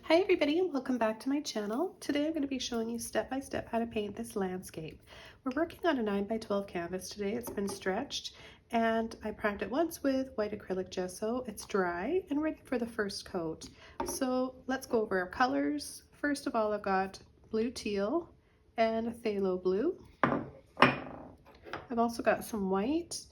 Hi everybody and welcome back to my channel. Today I'm going to be showing you step by step how to paint this landscape. We're working on a 9x12 canvas today. It's been stretched and I primed it once with white acrylic gesso. It's dry and ready for the first coat. So let's go over our colors. First of all, I've got blue teal and phthalo blue. I've also got some white,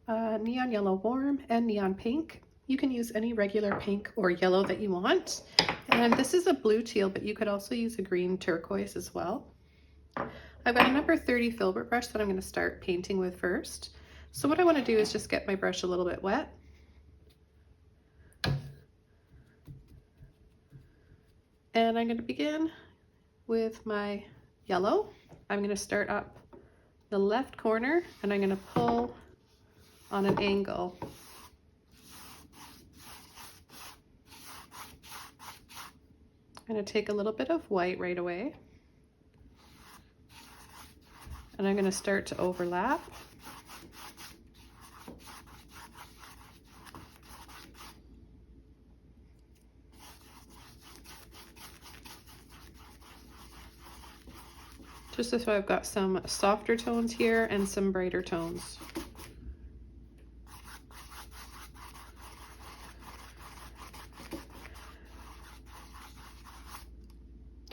neon yellow warm, and neon pink. You can use any regular pink or yellow that you want. And this is a blue teal, but you could also use a green turquoise as well. I've got a number 30 filbert brush that I'm going to start painting with first. So what I want to do is just get my brush a little bit wet. And I'm going to begin with my yellow. I'm going to start up the left corner and I'm going to pull on an angle. I'm going to take a little bit of white right away and I'm going to start to overlap. Just so I've got some softer tones here and some brighter tones.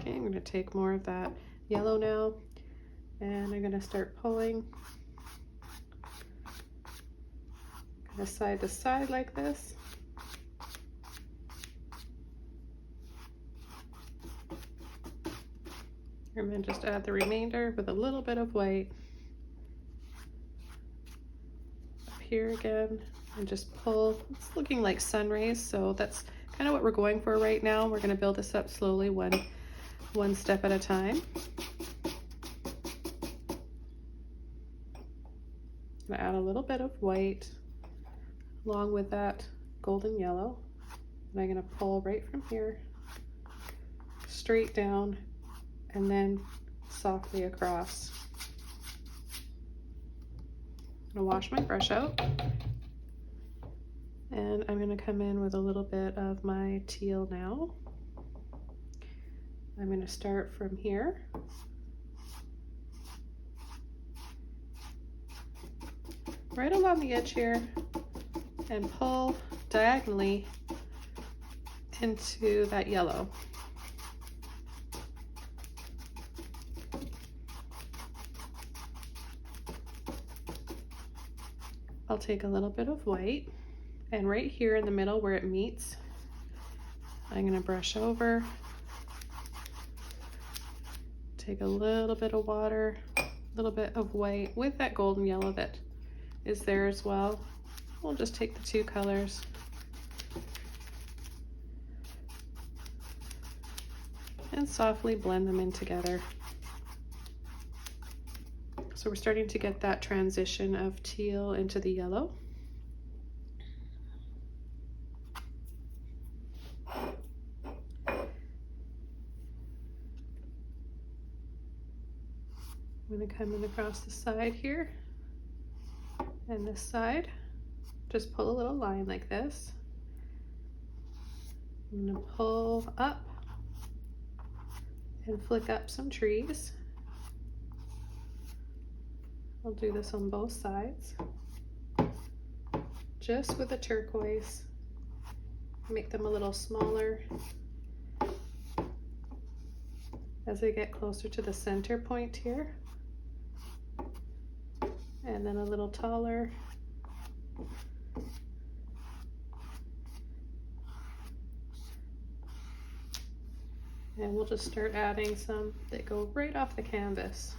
Okay, I'm going to take more of that yellow now and I'm going to start pulling kind of side to side like this. And then just add the remainder with a little bit of white up here again and just pull. It's looking like sun rays, so that's kind of what we're going for right now. We're going to build this up slowly one step at a time. I'm going to add a little bit of white along with that golden yellow, and I'm going to pull right from here straight down and then softly across. I'm going to wash my brush out and I'm going to come in with a little bit of my teal now. I'm going to start from here right along the edge here and pull diagonally into that yellow. I'll take a little bit of white and right here in the middle where it meets, I'm going to brush over, take a little bit of water, a little bit of white with that golden yellow that is there as well. We'll just take the two colors and softly blend them in together. So we're starting to get that transition of teal into the yellow. I'm going to come in across the side here and this side. Just pull a little line like this. I'm going to pull up and flick up some trees. I'll do this on both sides, just with a turquoise. Make them a little smaller as I get closer to the center point here, and then a little taller. And we'll just start adding some that go right off the canvas.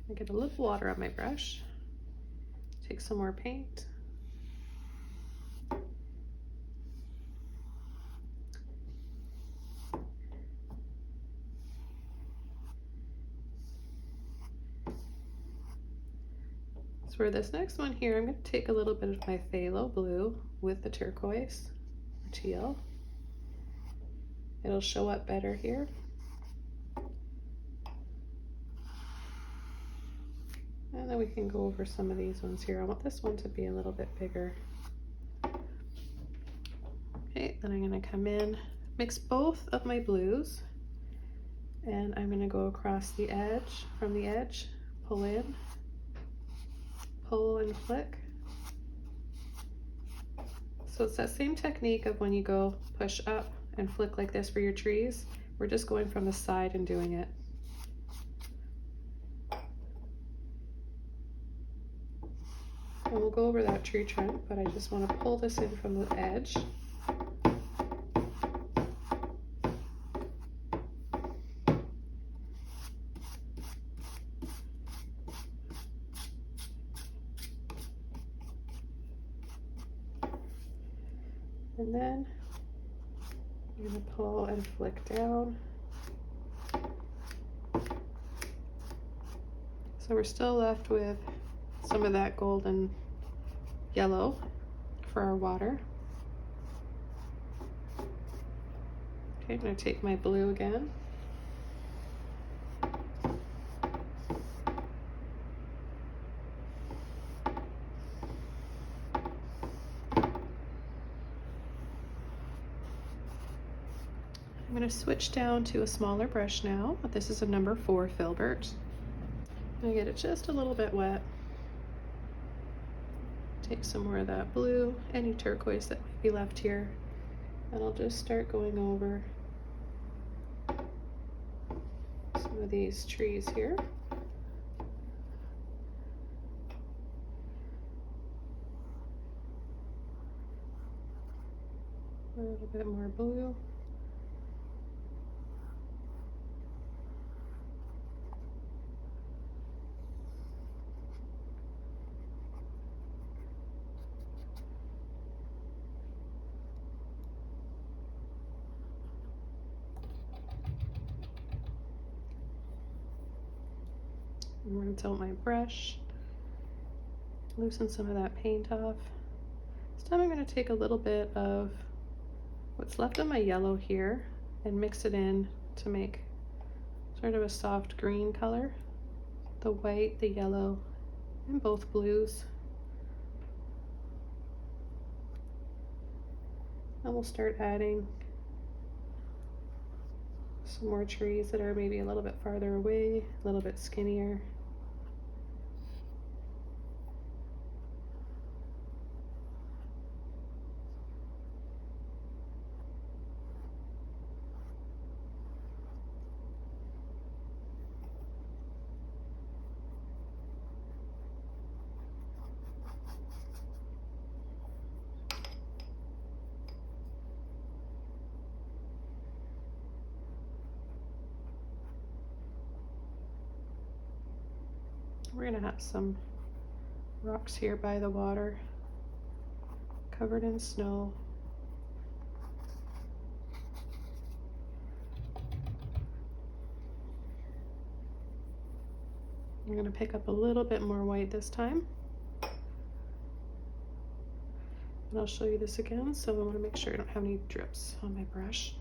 I get a little water on my brush, take some more paint. So for this next one here, I'm going to take a little bit of my phthalo blue with the turquoise or teal. It'll show up better here. And then we can go over some of these ones here. I want this one to be a little bit bigger. Okay, then I'm going to come in mix both of my blues, and I'm going to go across the edge, from the edge, pull in, pull and flick. So it's that same technique of when you go push up and flick like this for your trees. We're just going from the side and doing it. And we'll go over that tree trunk, but I just want to pull this in from the edge. And then I'm going to pull and flick down. So we're still left with some of that golden yellow for our water. Okay, I'm going to take my blue again. I'm going to switch down to a smaller brush now. This is a number 4 filbert. I'm going to get it just a little bit wet. Take some more of that blue, any turquoise that might be left here, and I'll just start going over some of these trees here. A little bit more blue. I'm going to tilt my brush, loosen some of that paint off. This time I'm going to take a little bit of what's left of my yellow here and mix it in to make sort of a soft green color. The white, the yellow, and both blues. And we'll start adding some more trees that are maybe a little bit farther away, a little bit skinnier. We're going to have some rocks here by the water, covered in snow. I'm going to pick up a little bit more white this time. And I'll show you this again, so I want to make sure I don't have any drips on my brush.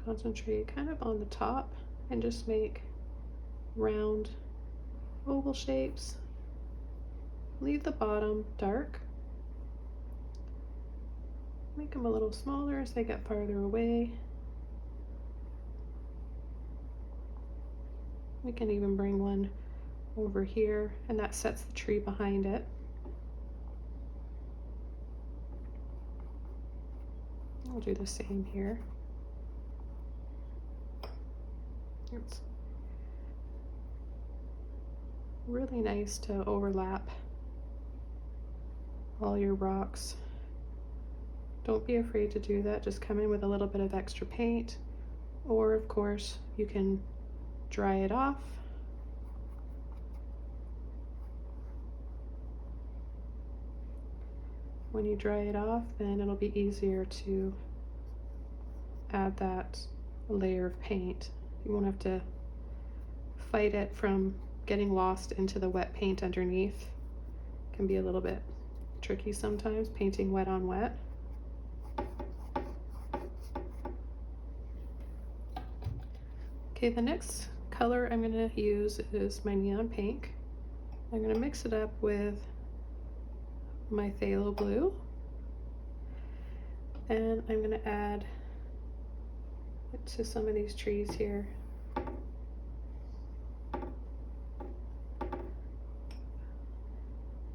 Concentrate kind of on the top and just make round oval shapes. Leave the bottom dark. Make them a little smaller as they get farther away. We can even bring one over here, and that sets the tree behind it. I'll do the same here. It's really nice to overlap all your rocks. Don't be afraid to do that. Just come in with a little bit of extra paint, or of course you can dry it off. When you dry it off, then it'll be easier to add that layer of paint. You won't have to fight it from getting lost into the wet paint underneath. It can be a little bit tricky sometimes, painting wet on wet. Okay, the next color I'm going to use is my neon pink. I'm going to mix it up with my phthalo blue. And I'm going to add it to some of these trees here.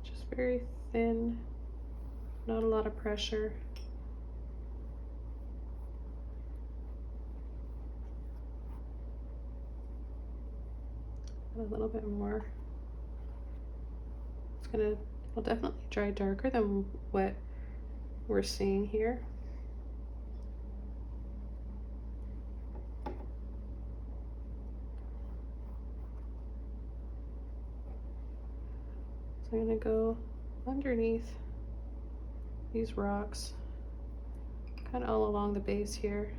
Just very thin, not a lot of pressure. A little bit more. It'll definitely dry darker than what we're seeing here. So I'm going to go underneath these rocks, kind of all along the base here.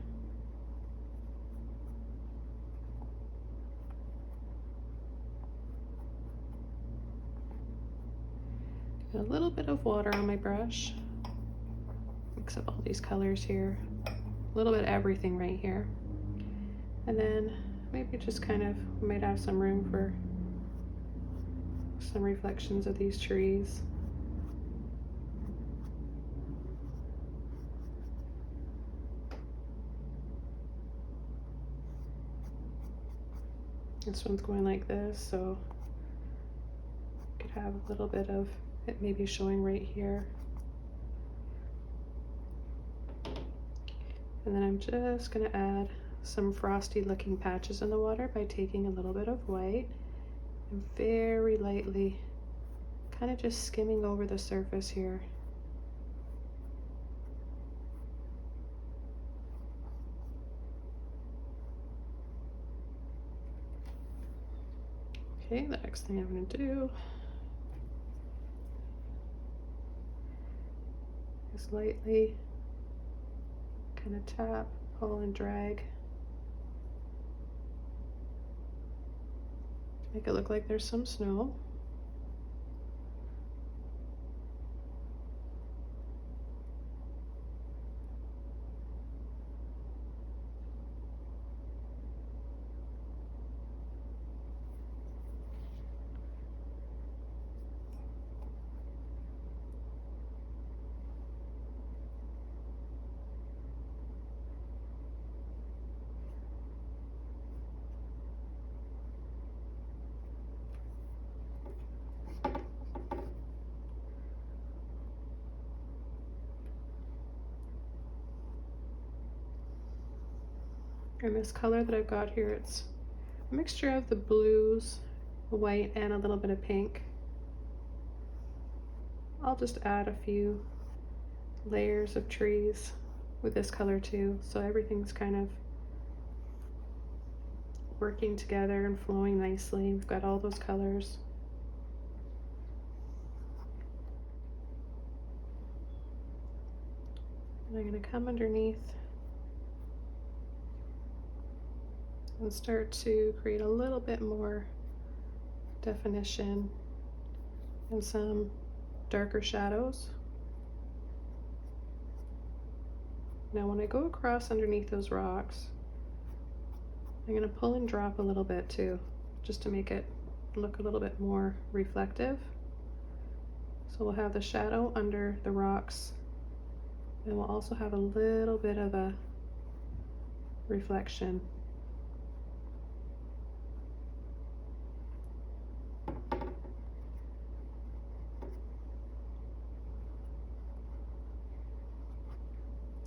A little bit of water on my brush. Mix up all these colors here. A little bit of everything right here. And then maybe just kind of, we might have some room for some reflections of these trees. This one's going like this, so you could have a little bit of it maybe showing right here. And then I'm just going to add some frosty looking patches in the water by taking a little bit of white and very lightly kind of just skimming over the surface here. Okay, the next thing I'm going to do is lightly kind of tap, pull, and drag. Make it look like there's some snow. And this color that I've got here, it's a mixture of the blues, white, and a little bit of pink. I'll just add a few layers of trees with this color too, so everything's kind of working together and flowing nicely. We've got all those colors. And I'm going to come underneath and start to create a little bit more definition and some darker shadows. Now when I go across underneath those rocks, I'm going to pull and drop a little bit too, just to make it look a little bit more reflective. So we'll have the shadow under the rocks, and we'll also have a little bit of a reflection.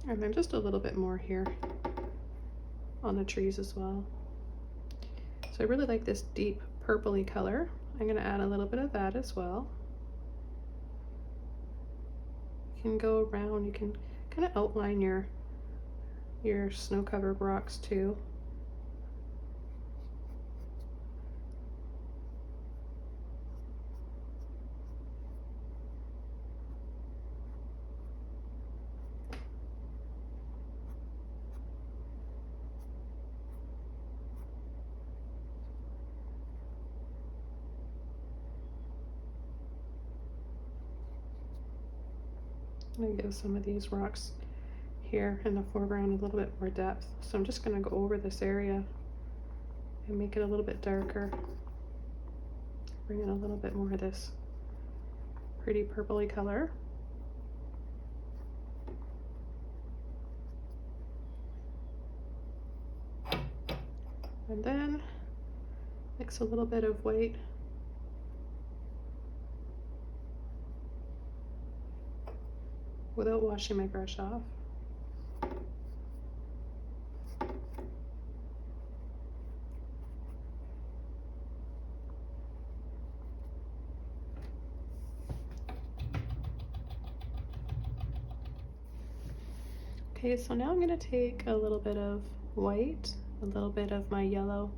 And then just a little bit more here on the trees as well. So I really like this deep purpley color. I'm going to add a little bit of that as well. You can go around, you can kind of outline your snow-covered rocks too. I'm going to give some of these rocks here in the foreground a little bit more depth. So I'm just going to go over this area and make it a little bit darker. Bring in a little bit more of this pretty purpley color. And then mix a little bit of white without washing my brush off. Okay, so now I'm going to take a little bit of white, a little bit of my yellow,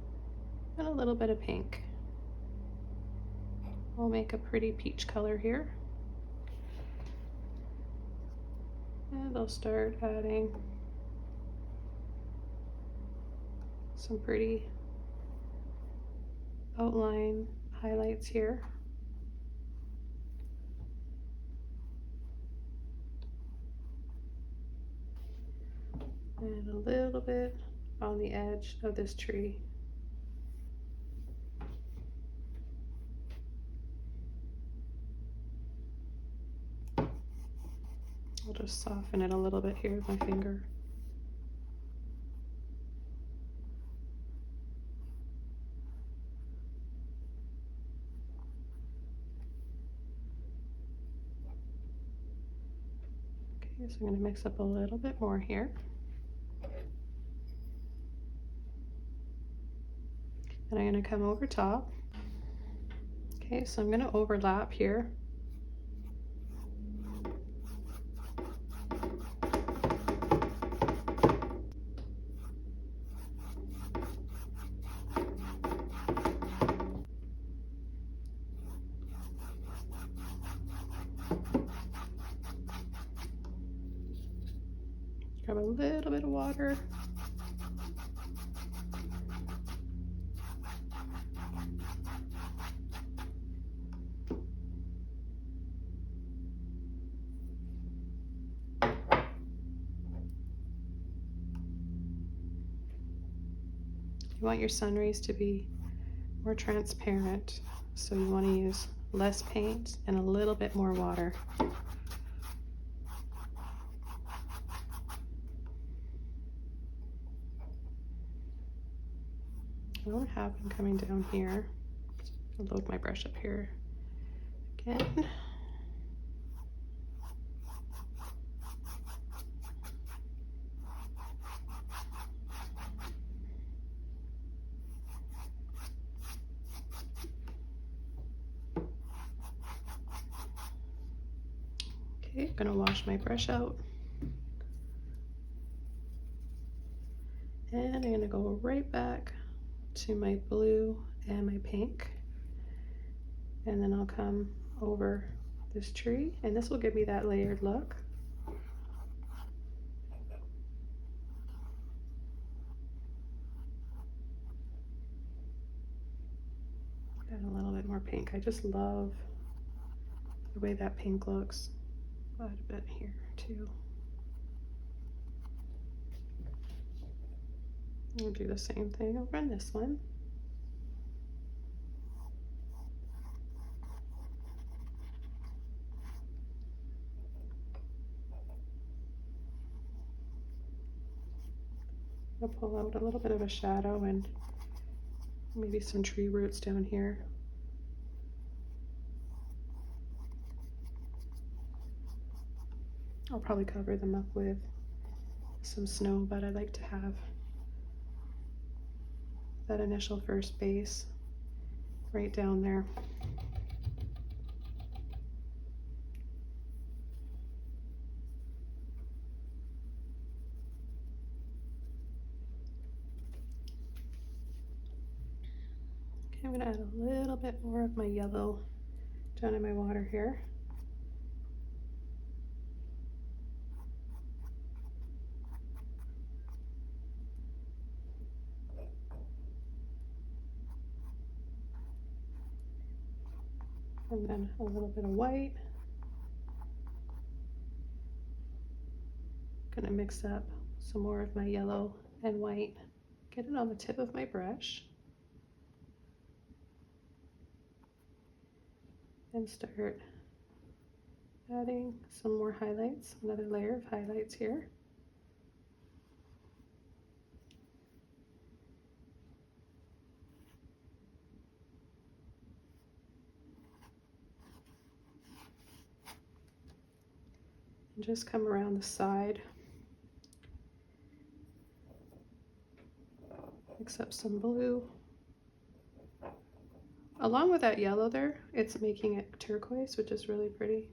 and a little bit of pink. I'll make a pretty peach color here. And I'll start adding some pretty outline highlights here. And a little bit on the edge of this tree. I'll just soften it a little bit here with my finger. Okay, so I'm going to mix up a little bit more here. And I'm going to come over top. Okay, so I'm going to overlap here. Grab a little bit of water. You want your sun rays to be more transparent, so you want to use less paint and a little bit more water. I don't have them coming down here. I'll load my brush up here again. Okay, I'm gonna wash my brush out. And I'm gonna go right back to my blue and my pink. And then I'll come over this tree, and this will give me that layered look. Add a little bit more pink. I just love the way that pink looks. Add a bit here too. I'll do the same thing over on this one. I'll pull out a little bit of a shadow and maybe some tree roots down here. I'll probably cover them up with some snow, but I like to have that initial first base right down there. Okay, I'm gonna add a little bit more of my yellow down in my water here. And then a little bit of white. Gonna mix up some more of my yellow and white. Get it on the tip of my brush. And start adding some more highlights, another layer of highlights here. And just come around the side. Mix up some blue. Along with that yellow there, it's making it turquoise, which is really pretty.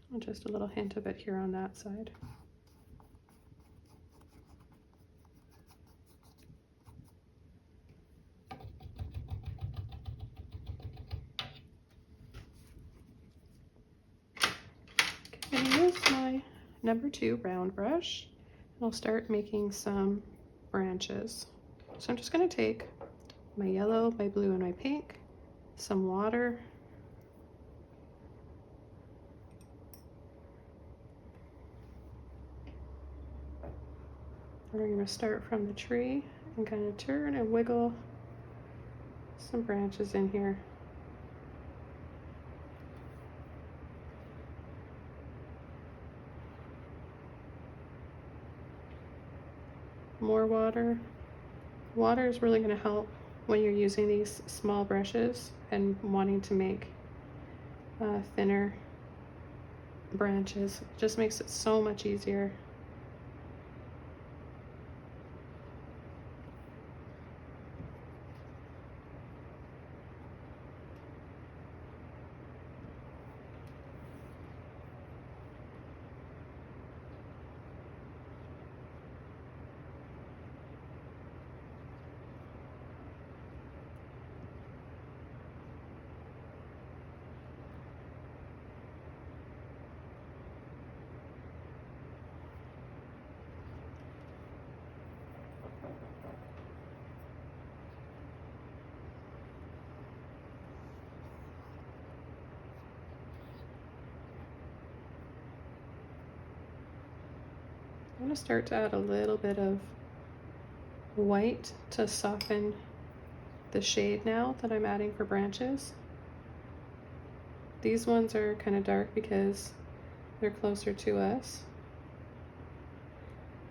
And just a little hint of it here on that side. Okay, I'm going to use my number 2 round brush, and I'll start making some branches. So I'm just going to take my yellow, my blue, and my pink, some water, and we're going to start from the tree and kind of turn and wiggle some branches in here. More water. Water is really going to help when you're using these small brushes and wanting to make thinner branches. It just makes it so much easier. I'm going to start to add a little bit of white to soften the shade now that I'm adding for branches. These ones are kind of dark because they're closer to us.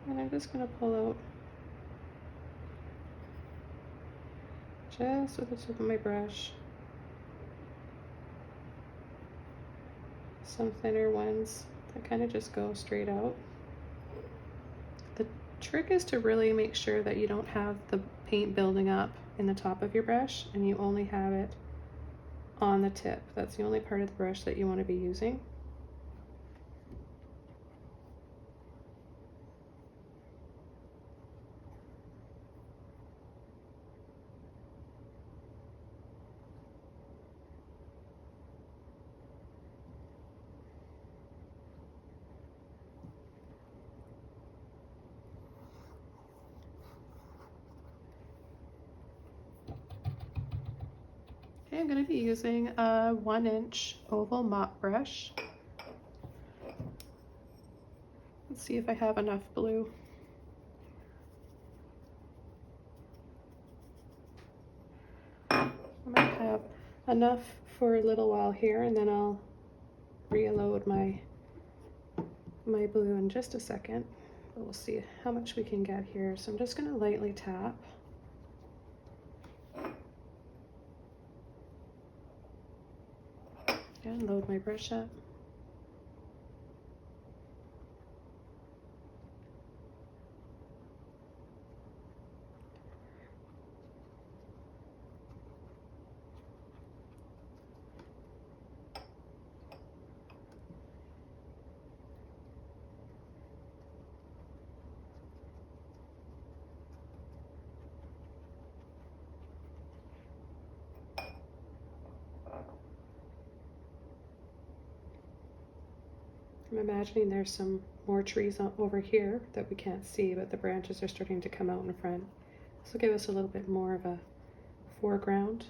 And I'm just going to pull out just with the tip of my brush some thinner ones that kind of just go straight out. The trick is to really make sure that you don't have the paint building up in the top of your brush and you only have it on the tip. That's the only part of the brush that you want to be using. Okay, I'm going to be using a 1-inch oval mop brush. Let's see if I have enough blue. I might have enough for a little while here, and then I'll reload my blue in just a second. But we'll see how much we can get here. So I'm just going to lightly tap. And load my brush up. I'm imagining there's some more trees over here that we can't see, but the branches are starting to come out in front. This will give us a little bit more of a foreground.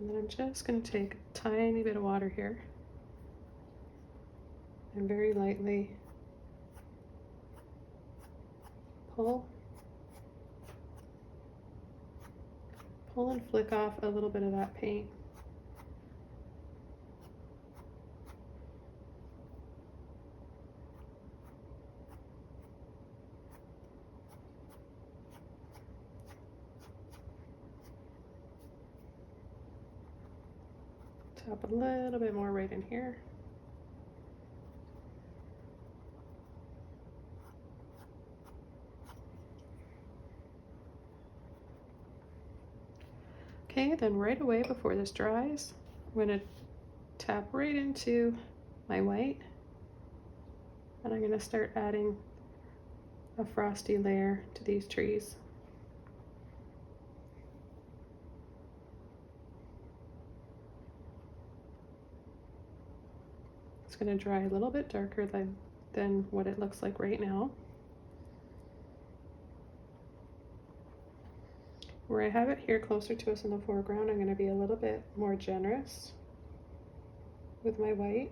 And then I'm just going to take a tiny bit of water here and very lightly pull and flick off a little bit of that paint. Tap a little bit more right in here. Okay, then right away before this dries, I'm going to tap right into my white, and I'm going to start adding a frosty layer to these trees. It's going to dry a little bit darker than what it looks like right now. Where I have it here closer to us in the foreground, I'm going to be a little bit more generous with my white.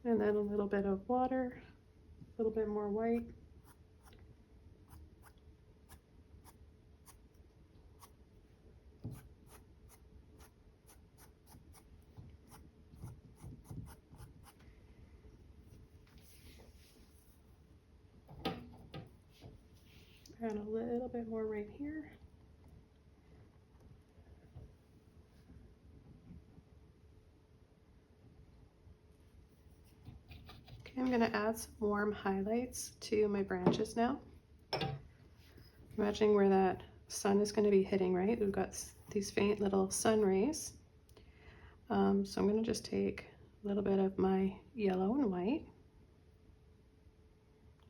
And then a little bit of water, a little bit more white. Add a little bit more right here. Okay, I'm going to add some warm highlights to my branches now. Imagining where that sun is going to be hitting, right? We've got these faint little sun rays. So I'm going to just take a little bit of my yellow and white.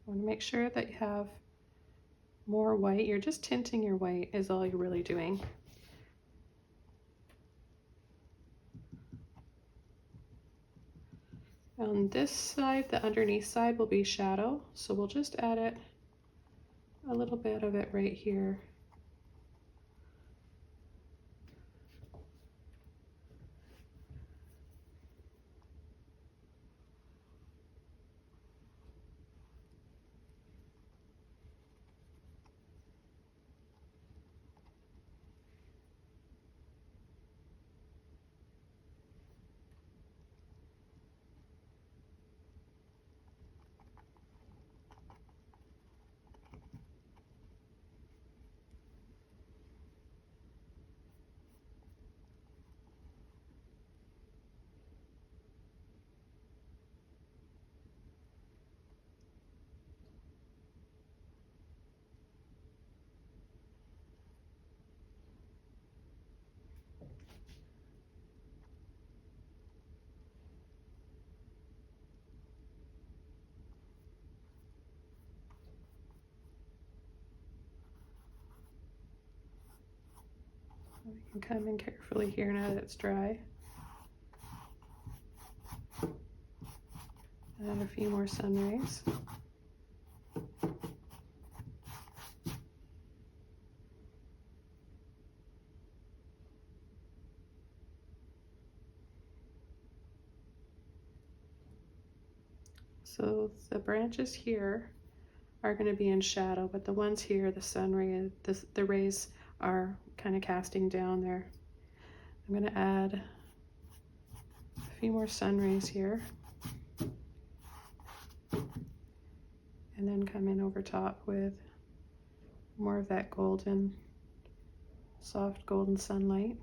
I want to make sure that you have more white. You're just tinting your white is all you're really doing. On this side, the underneath side will be shadow, so we'll just add it, a little bit of it right here. You can come in carefully here now that it's dry. Add a few more sun rays. So the branches here are going to be in shadow, but the ones here, the sun ray, the rays are kind of casting down there. I'm going to add a few more sun rays here, and then come in over top with more of that golden, soft golden sunlight.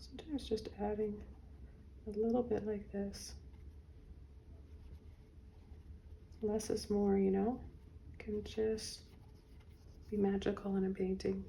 Sometimes just adding a little bit like this. Less is more, you know? It can just be magical in a painting.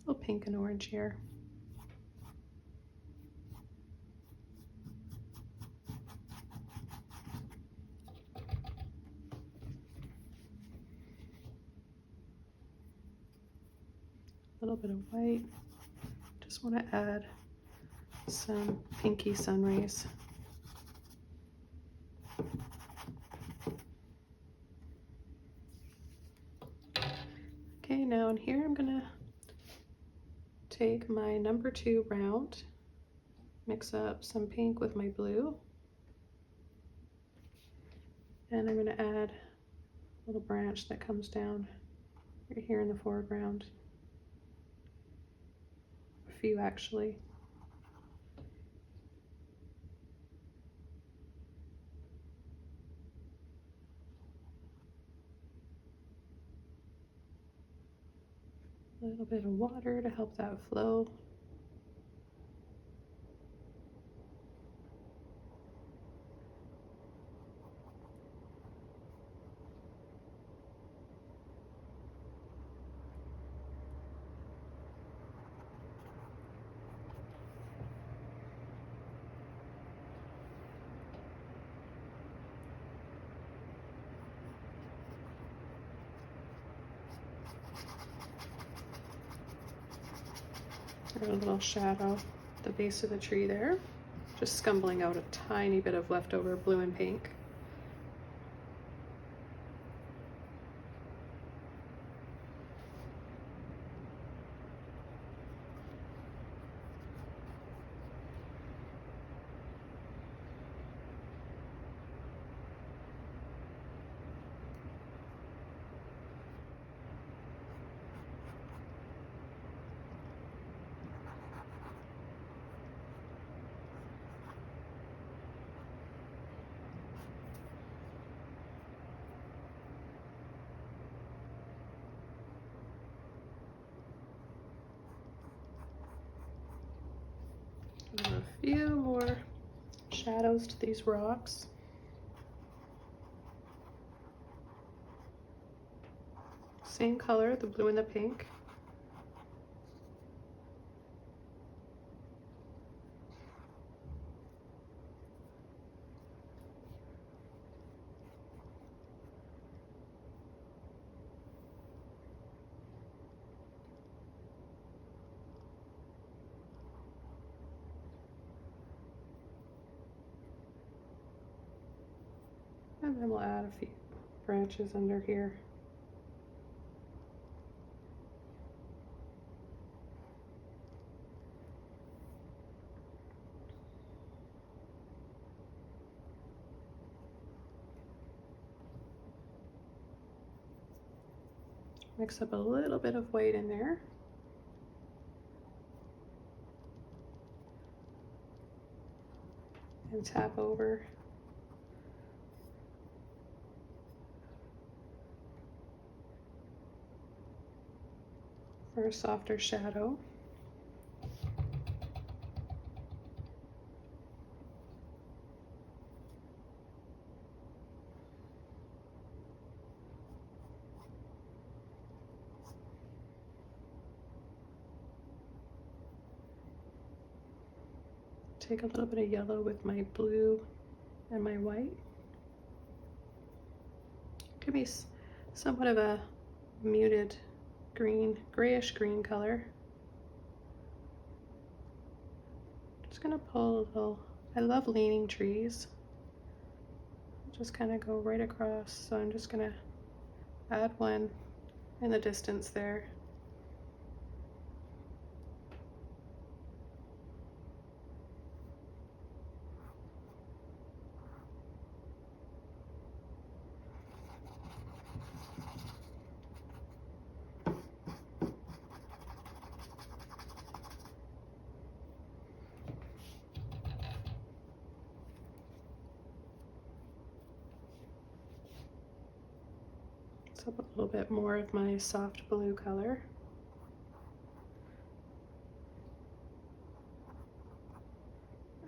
A little pink and orange here. A little bit of white. Just want to add some pinky sun rays. Okay, now in here I'm gonna take my number 2 round, mix up some pink with my blue, and I'm gonna add a little branch that comes down right here in the foreground. A few actually. A little bit of water to help that flow. A little shadow at the base of the tree there, just scumbling out a tiny bit of leftover blue and pink. A few more shadows to these rocks. Same color, the blue and the pink. And then we'll add a few branches under here. Mix up a little bit of white in there. And tap over. for a softer shadow. Take a little bit of yellow with my blue and my white. Give me somewhat of a muted green, grayish green color. Just gonna pull a little, I love leaning trees. Just kind of go right across, so I'm just gonna add one in the distance there. So a little bit more of my soft blue color.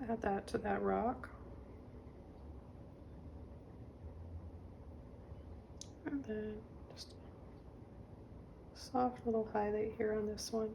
Add that to that rock. And then just a soft little highlight here on this one.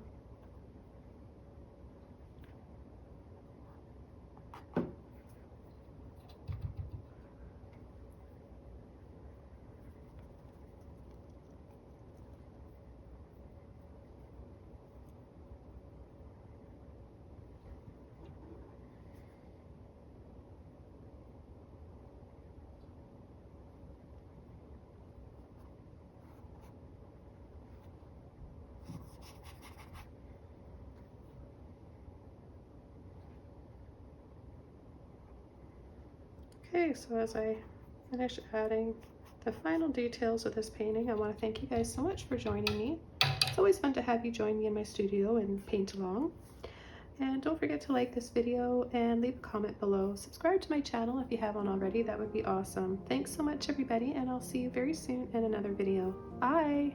Okay, so as I finish adding the final details of this painting, I want to thank you guys so much for joining me. It's always fun to have you join me in my studio and paint along. And don't forget to like this video and leave a comment below. Subscribe to my channel if you haven't already. That would be awesome. Thanks so much, everybody, and I'll see you very soon in another video. Bye!